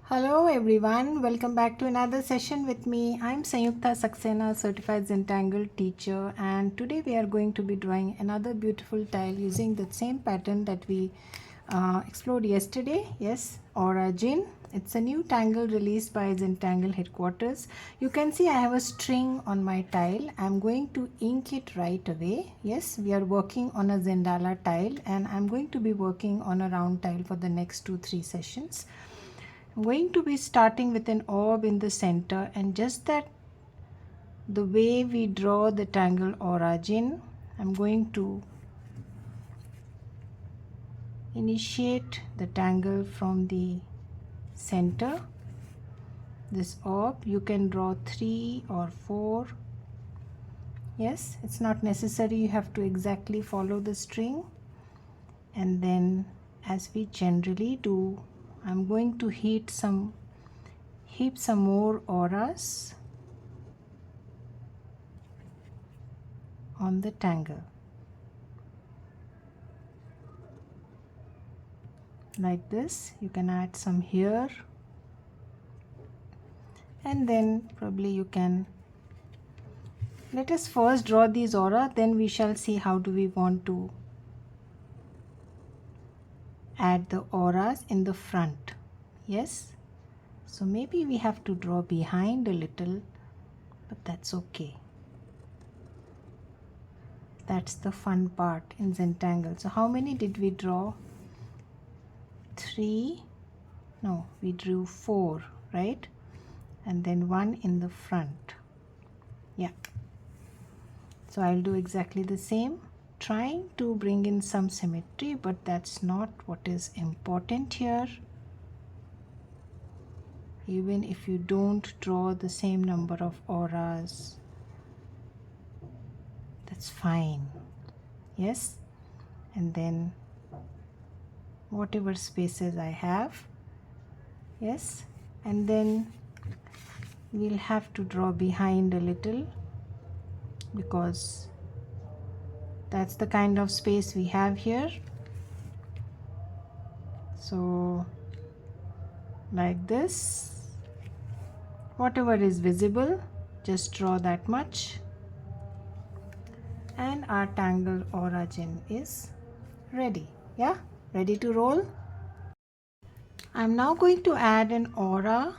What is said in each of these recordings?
Hello everyone, welcome back to another session with me. I'm Sanyukta Saxena, certified Zentangle teacher, and today we are going to be drawing another beautiful tile using the same pattern that we explored yesterday. Yes, Auragin. It's a new tangle released by Zentangle headquarters. You can see I have a string on my tile. I'm going to ink it right away. Yes, we are working on a Zendala tile and I'm going to be working on a round tile for the next 2-3 sessions. I'm going to be starting with an orb in the center, and just that the way we draw the Tangle Auragin, I'm going to initiate the tangle from the center. This orb, you can draw 3 or 4. Yes, it's not necessary you have to exactly follow the string. And then as we generally do, I'm going to heap some more auras on the tangle like this. You can add some here, and then probably you can let us first draw these aura, then we shall see how do we want to add the auras in the front. Yes, so maybe we have to draw behind a little, but that's okay. That's the fun part in Zentangle. So how many did we draw? 3, no, we drew 4, right? And then 1 in the front. Yeah, so I'll do exactly the same, trying to bring in some symmetry, but that's not what is important here. Even if you don't draw the same number of auras, that's fine. Yes, and then whatever spaces I have, yes, and then we'll have to draw behind a little because that's the kind of space we have here. So like this, whatever is visible, just draw that much, and our Tangle Auragin is ready. Yeah, ready to roll. I'm now going to add an aura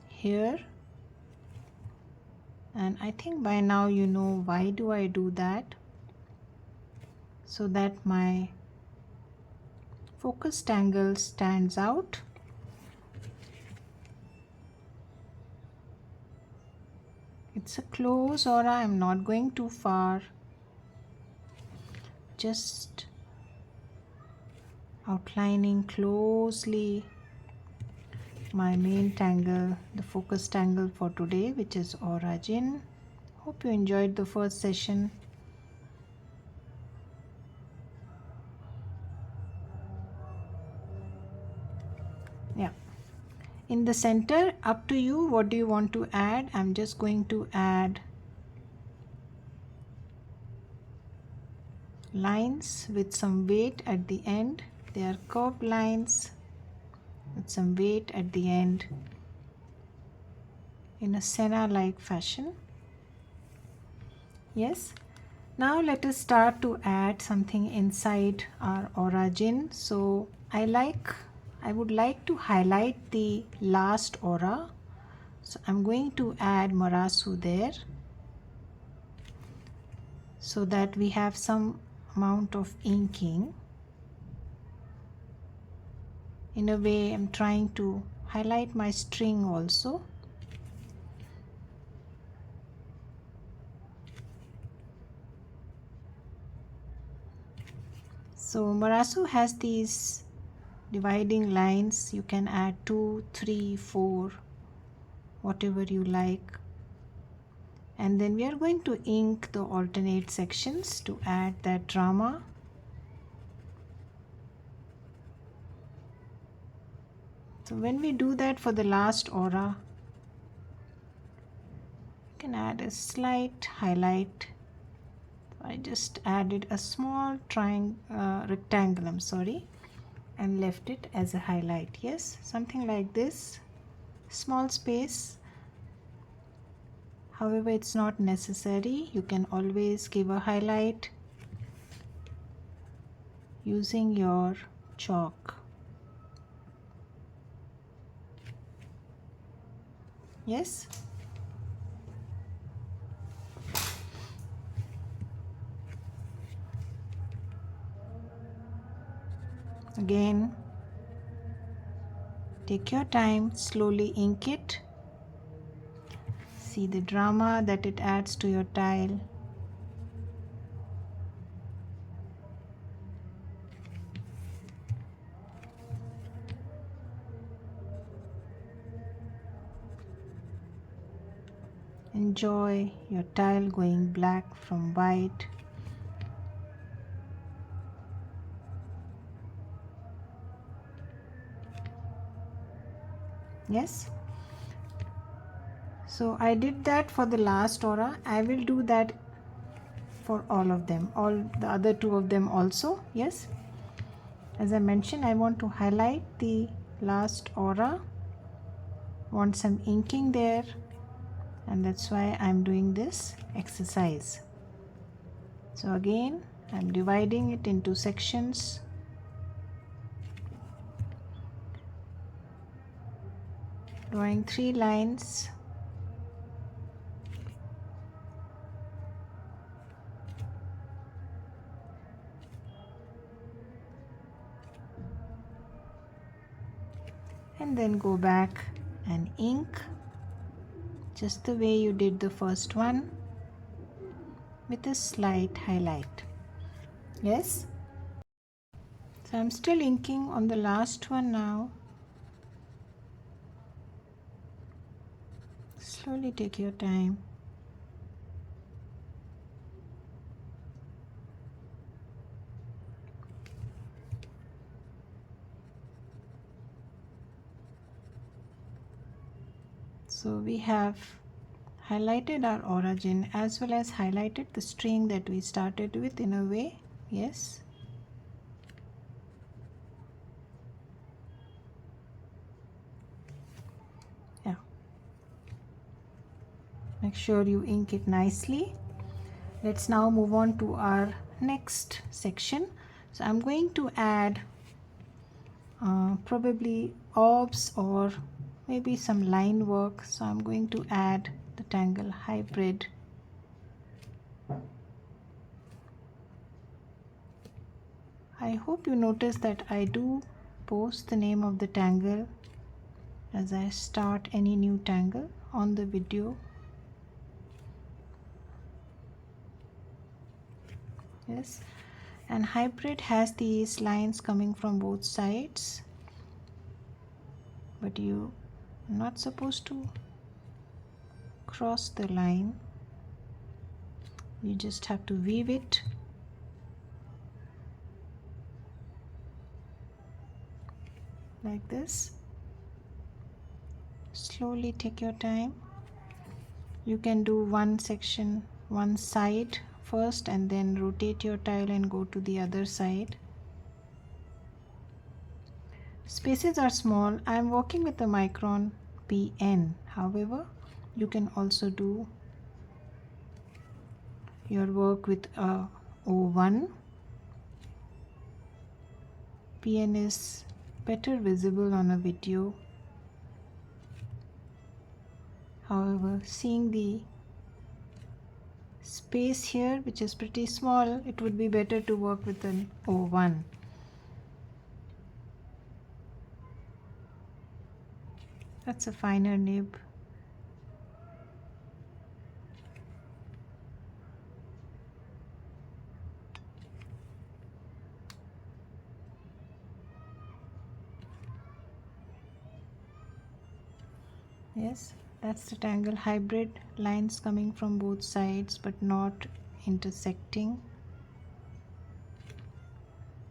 here, and I think by now you know why do I do that, so that my focus tangle stands out. It's a close aura, I'm not going too far, just outlining closely my main tangle, the focus tangle for today, which is Auragin. Hope you enjoyed the first session. Yeah, in the center, up to you, what do you want to add? I'm just going to add lines with some weight at the end. They are curved lines with some weight at the end in a Senna like fashion. Yes, now let us start to add something inside our Auragin. So I would like to highlight the last aura, so I'm going to add MARASU there so that we have some amount of inking. In a way, I'm trying to highlight my string also. So MARASU has these dividing lines. You can add 2, 3, 4, whatever you like. And then we are going to ink the alternate sections to add that drama. So when we do that for the last aura, you can add a slight highlight. I just added a small rectangle, I'm sorry. and left it as a highlight. Yes, something like this, small space. However, it's not necessary. You can always give a highlight using your chalk. Yes. Again, take your time, slowly ink it. See the drama that it adds to your tile. Enjoy your tile going black from white. Yes. So I did that for the last aura. I will do that for all of them, all the other two of them also. Yes. As I mentioned, I want to highlight the last aura. Want some inking there, and that's why I'm doing this exercise. So again, I'm dividing it into sections. Drawing 3 lines. And then go back and ink just the way you did the first one with a slight highlight. Yes. So I'm still inking on the last one now. Slowly take your time. So we have highlighted our origin as well as highlighted the string that we started with in a way. Yes. Yeah. Make sure you ink it nicely. Let's now move on to our next section. So I'm going to add probably orbs or maybe some line work. So I'm going to add the Tangle Hybrid. I hope you notice that I do post the name of the tangle as I start any new tangle on the video. Yes, and hybrid has these lines coming from both sides, but you're not supposed to cross the line. You just have to weave it. Like this. Slowly take your time. You can do one section, one side first, and then rotate your tile and go to the other side. Spaces are small. I am working with the Micron PN. However, you can also do your work with a O1. PN is better visible on a video. However, seeing the space here, which is pretty small, it would be better to work with an O1. That's a finer nib. Yes, that's the Tangle Hybrid, lines coming from both sides but not intersecting.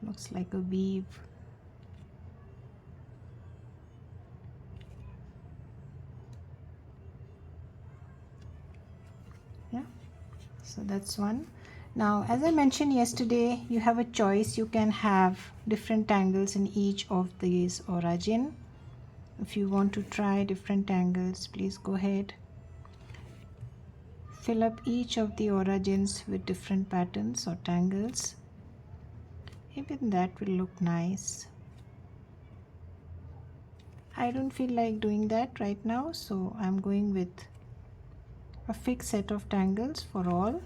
Looks like a weave. Yeah, so that's one. Now, as I mentioned yesterday, you have a choice. You can have different tangles in each of these Auragin. If you want to try different tangles, please go ahead. Fill up each of the Auragins with different patterns or tangles. Even that will look nice. I don't feel like doing that right now, so I'm going with a fixed set of tangles for all.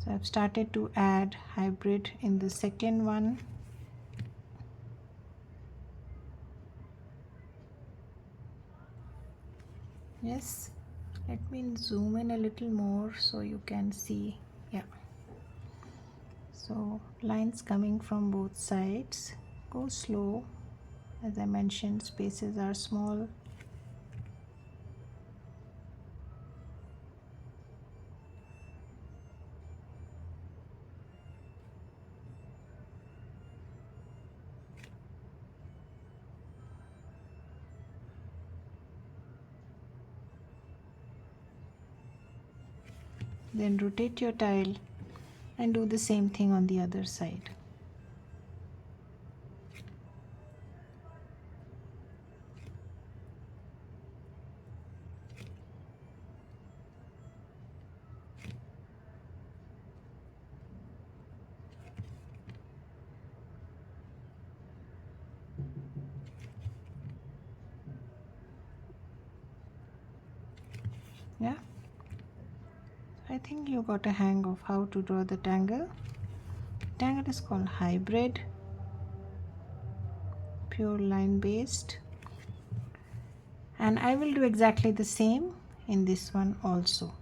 So I've started to add hybrid in the second one. Yes, let me zoom in a little more so you can see. Yeah, so lines coming from both sides. Go slow. As I mentioned, spaces are small. Then rotate your tile and do the same thing on the other side. Yeah, I think you got a hang of how to draw the tangle. Tangle is called hybrid, pure line based, and I will do exactly the same in this one also.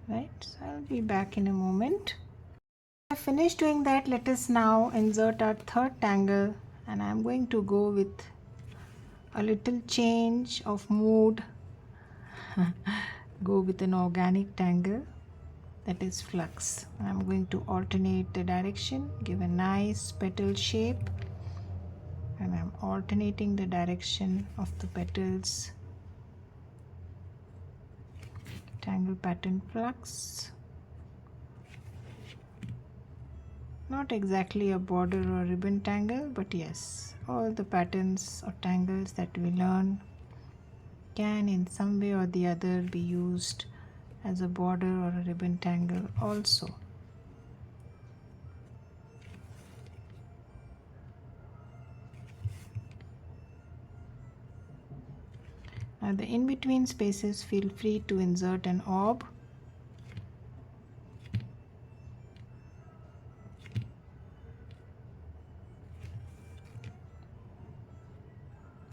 Right, so I'll be back in a moment. I finished doing that. Let us now insert our third tangle, and I'm going to go with a little change of mood. Go with an organic tangle, that is flux. I'm going to alternate the direction, give a nice petal shape, and I'm alternating the direction of the petals. Tangle pattern flux. Not exactly a border or ribbon tangle, but yes, all the patterns or tangles that we learn can in some way or the other be used as a border or a ribbon tangle also. Now the in-between spaces, feel free to insert an orb.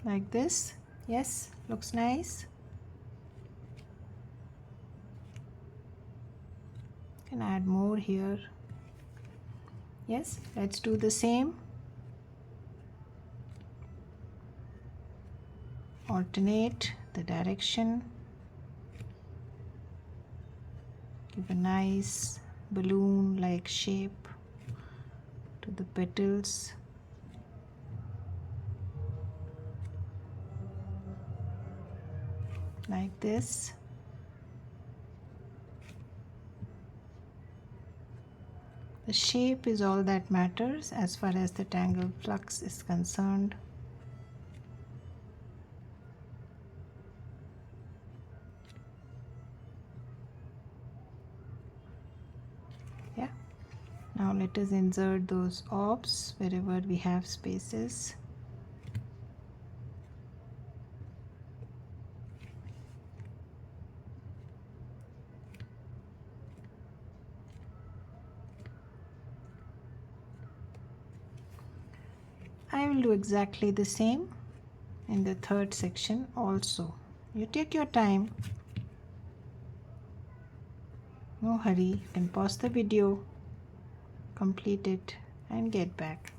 Like this. Yes, looks nice. Can add more here. Yes, let's do the same. Alternate the direction. Give a nice balloon-like shape to the petals. Like this. The shape is all that matters as far as the tangle flux is concerned. Yeah. Now let us insert those orbs wherever we have spaces. I will do exactly the same in the third section also. You take your time, no hurry. You can pause the video, complete it, and get back.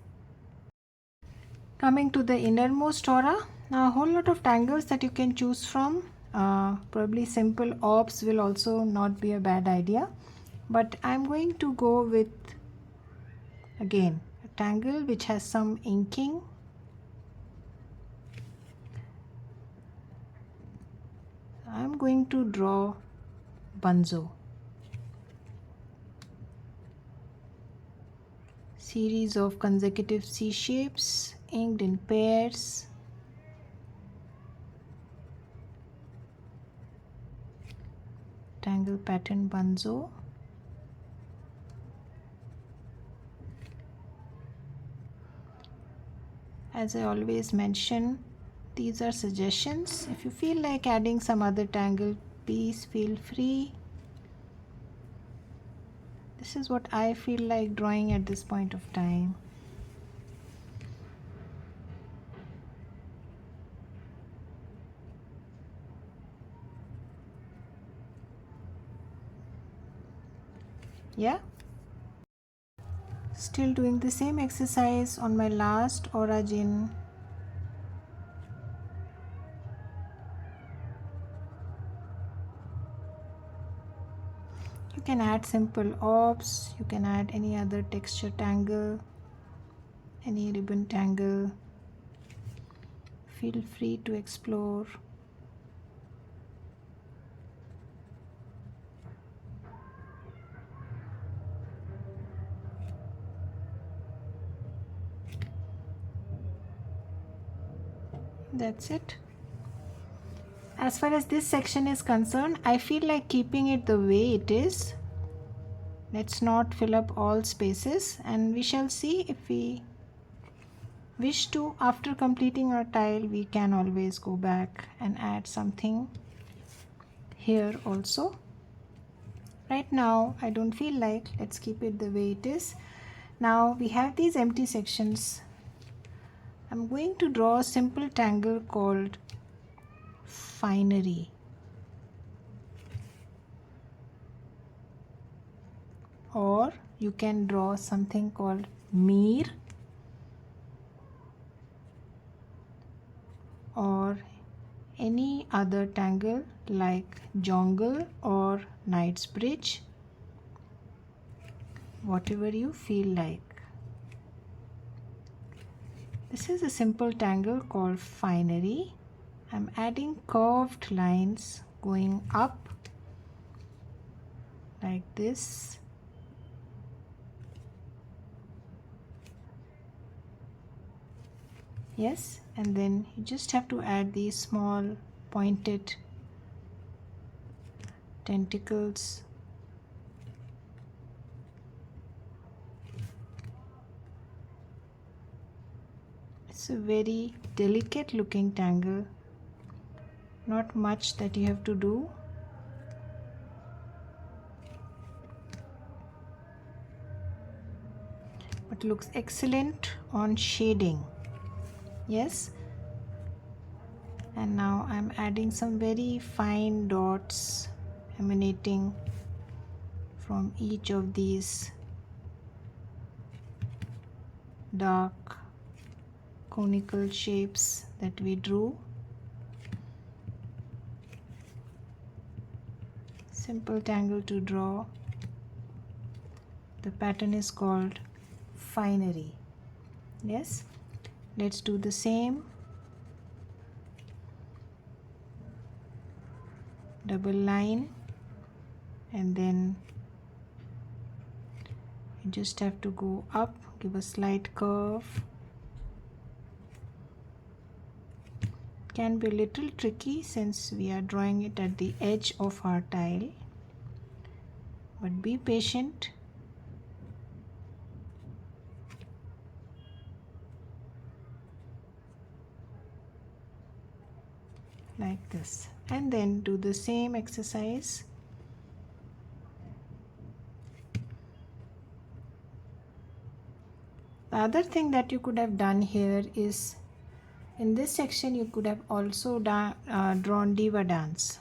Coming to the innermost aura, now a whole lot of tangles that you can choose from. Probably simple orbs will also not be a bad idea, but I'm going to go with again a tangle which has some inking. I'm going to draw BUNZO. Series of consecutive C shapes inked in pairs. Tangle pattern BUNZO. As I always mention, these are suggestions. If you feel like adding some other tangle, please feel free. This is what I feel like drawing at this point of time. Yeah? Still doing the same exercise on my last Auragin. You can add simple orbs, you can add any other texture tangle, any ribbon tangle. Feel free to explore. That's it. As far as this section is concerned, I feel like keeping it the way it is. Let's not fill up all spaces, and we shall see if we wish to. After completing our tile, we can always go back and add something here also. Right now I don't feel like. Let's keep it the way it is. Now we have these empty sections. I'm going to draw a simple tangle called FINERY, or you can draw something called MIR, or any other tangle like Jongle or Knightsbridge, whatever you feel like. This is a simple tangle called FINERY. I'm adding curved lines going up like this. Yes, and then you just have to add these small pointed tentacles. It's a very delicate looking tangle. Not much that you have to do. But looks excellent on shading. Yes. And now I'm adding some very fine dots emanating from each of these dark conical shapes that we drew. Simple tangle to draw. The pattern is called FINERY. Yes, let's do the same. Double line, and then you just have to go up, give a slight curve. Can be a little tricky since we are drawing it at the edge of our tile, but be patient. Like this, and then do the same exercise. The other thing that you could have done here is, in this section you could have also drawn diva dance.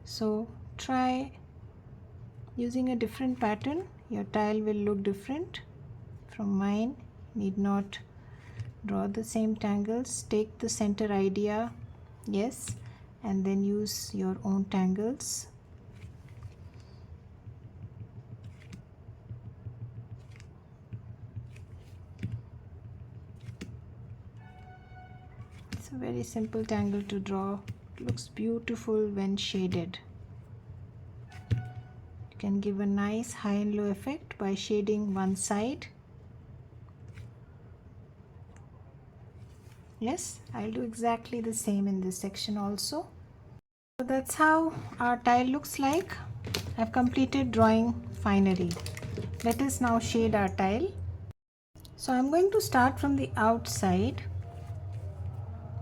So try using a different pattern. Your tile will look different from mine. Need not draw the same tangles. Take the center idea, yes, and then use your own tangles. It's a very simple tangle to draw. It looks beautiful when shaded. You can give a nice high and low effect by shading one side. Yes, I'll do exactly the same in this section also. So that's how our tile looks like. I've completed drawing finery. Let us now shade our tile. So I'm going to start from the outside.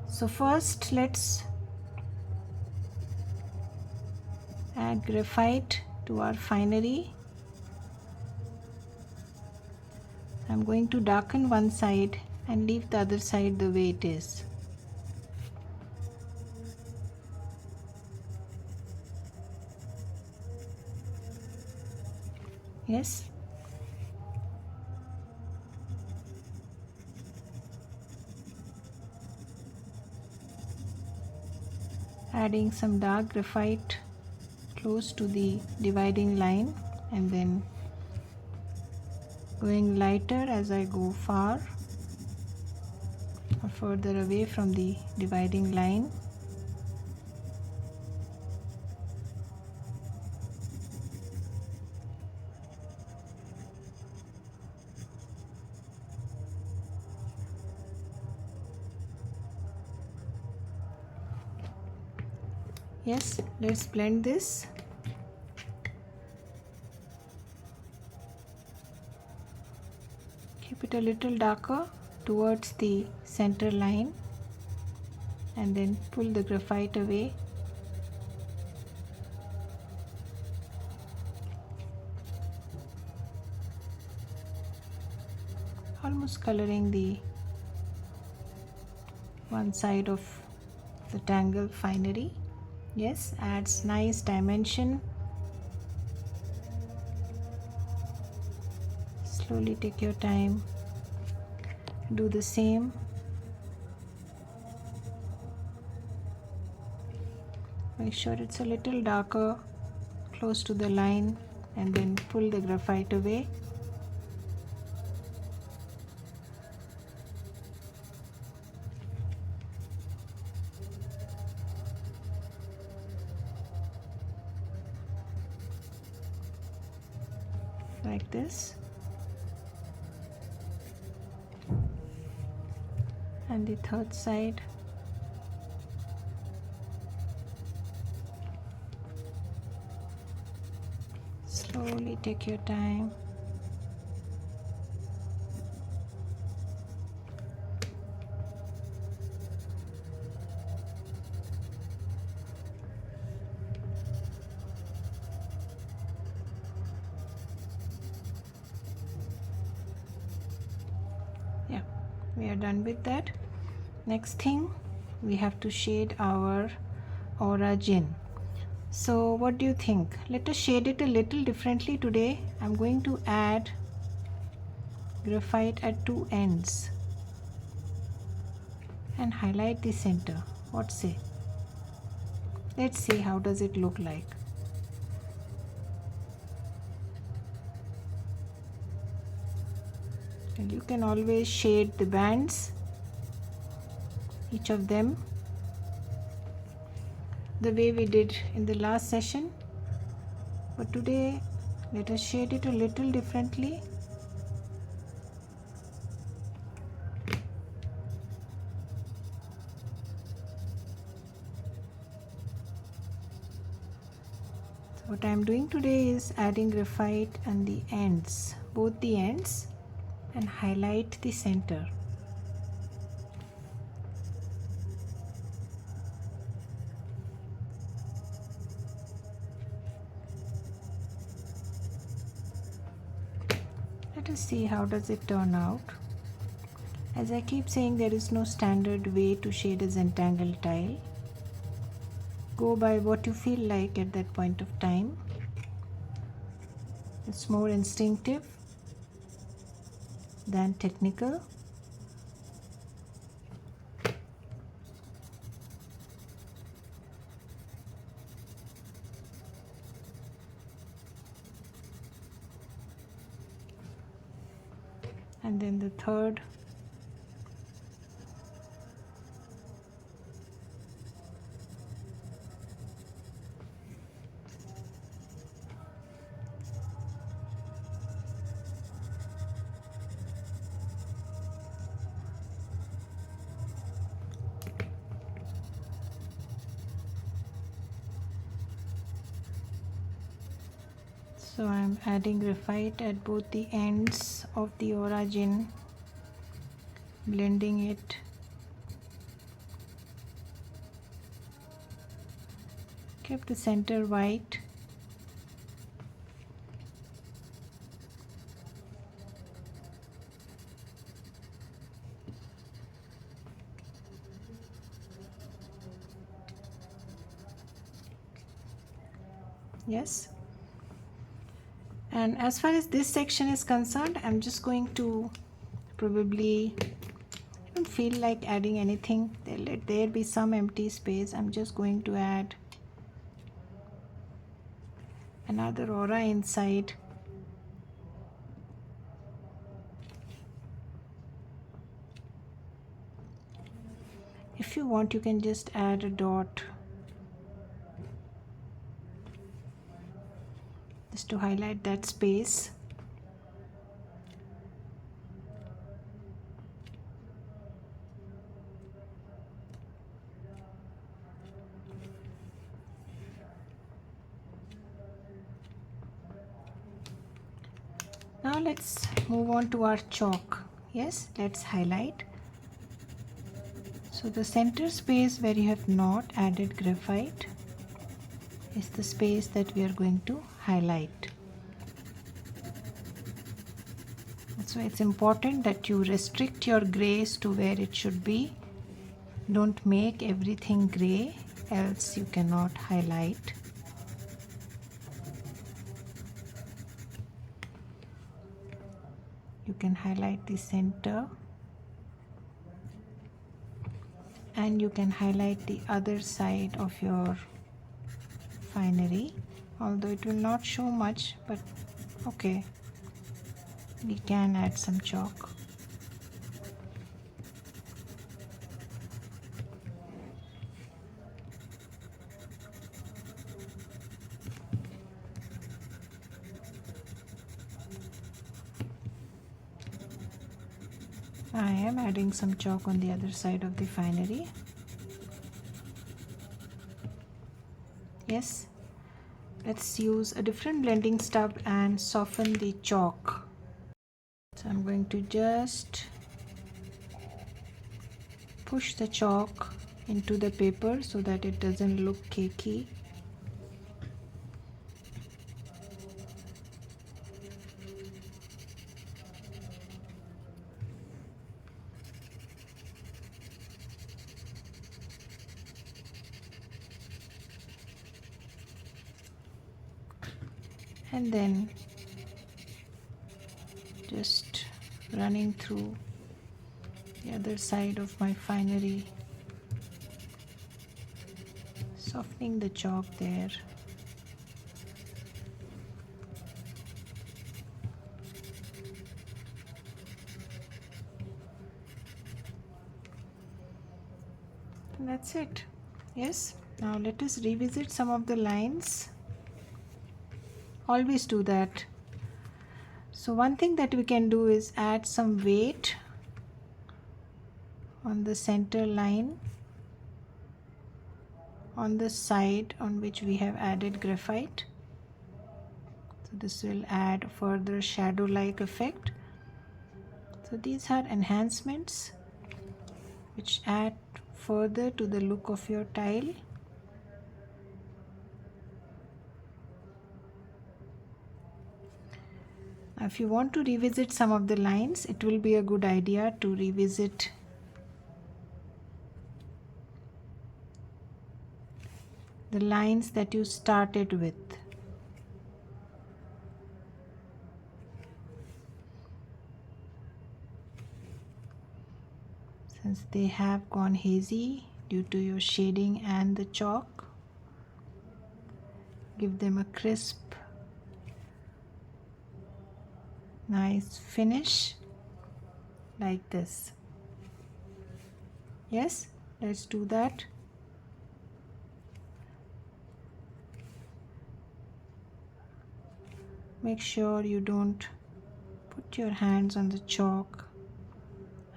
So first let's add graphite to our finery. I'm going to darken one side and leave the other side the way it is. Yes. Adding some dark graphite close to the dividing line and then going lighter as I go far or further away from the dividing line. Yes, let's blend this. Keep it a little darker towards the center line and then pull the graphite away. Almost coloring the one side of the tangle finery. Yes, adds nice dimension. Slowly take your time. Do the same. Make sure it's a little darker close to the line and then pull the graphite away. Like this. And the third side. Slowly take your time. Yeah, we are done with that. Next thing, we have to shade our Auragin. So what do you think? Let us shade it a little differently today. I'm going to add graphite at two ends and highlight the center. What say? Let's see how does it look like. And you can always shade the bands, each of them, the way we did in the last session. But today, let us shade it a little differently. So what I am doing today is adding graphite and the ends, both the ends, and highlight the center. Let us see how does it turn out. As I keep saying, there is no standard way to shade a Zentangle tile. Go by what you feel like at that point of time. It's more instinctive than technical. And then the third. So I'm adding graphite at both the ends of the Auragin, blending it. Keep the center white. Yes. And as far as this section is concerned, I'm just going to probably, I don't feel like adding anything. Let there be some empty space. I'm just going to add another aura inside. If you want, you can just add a dot just to highlight that space. Now let's move on to our chalk. Yes, let's highlight. So the center space where you have not added graphite is the space that we are going to highlight. That's why it's important that you restrict your grays to where it should be. Don't make everything gray, else you cannot highlight. You can highlight the center, and you can highlight the other side of your finery, although it will not show much, but okay, we can add some chalk. I am adding some chalk on the other side of the finery. Yes, let's use a different blending stub and soften the chalk. So I'm going to just push the chalk into the paper so that it doesn't look cakey. And then just running through the other side of my finery, softening the chalk there. And that's it. Yes, now let us revisit some of the lines. Always do that. So one thing that we can do is add some weight on the center line on the side on which we have added graphite. So this will add further shadow like effect. So these are enhancements which add further to the look of your tile. If you want to revisit some of the lines, it will be a good idea to revisit the lines that you started with. Since they have gone hazy due to your shading and the chalk, give them a crisp, nice finish like this. Yes, let's do that. Make sure you don't put your hands on the chalk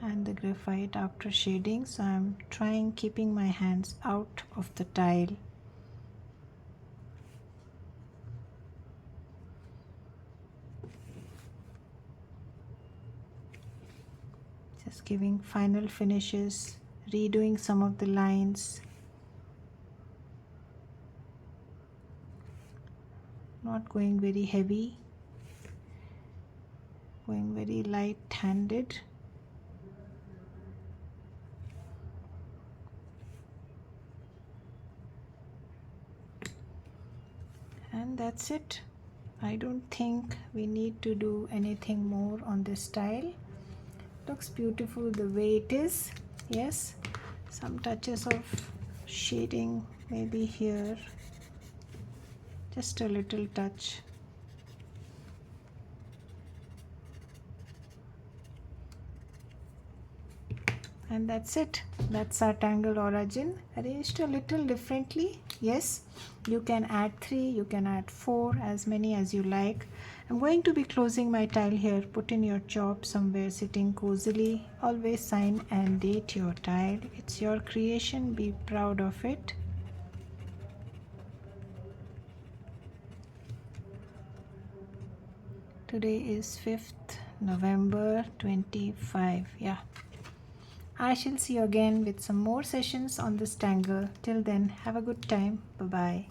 and the graphite after shading. So I'm trying keeping my hands out of the tile. giving final finishes, redoing some of the lines. Not going very heavy, going very light-handed. And that's it. I don't think we need to do anything more on this style. Looks beautiful the way it is. Yes, some touches of shading maybe here, just a little touch. And that's it. That's our Tangle Auragin, arranged a little differently. Yes, you can add 3, you can add 4, as many as you like. I'm going to be closing my tile here. Put in your chop somewhere sitting cozily. Always sign and date your tile. It's your creation, be proud of it. Today is 5th November 25. Yeah. I shall see you again with some more sessions on this tangle. Till then, have a good time. Bye-bye.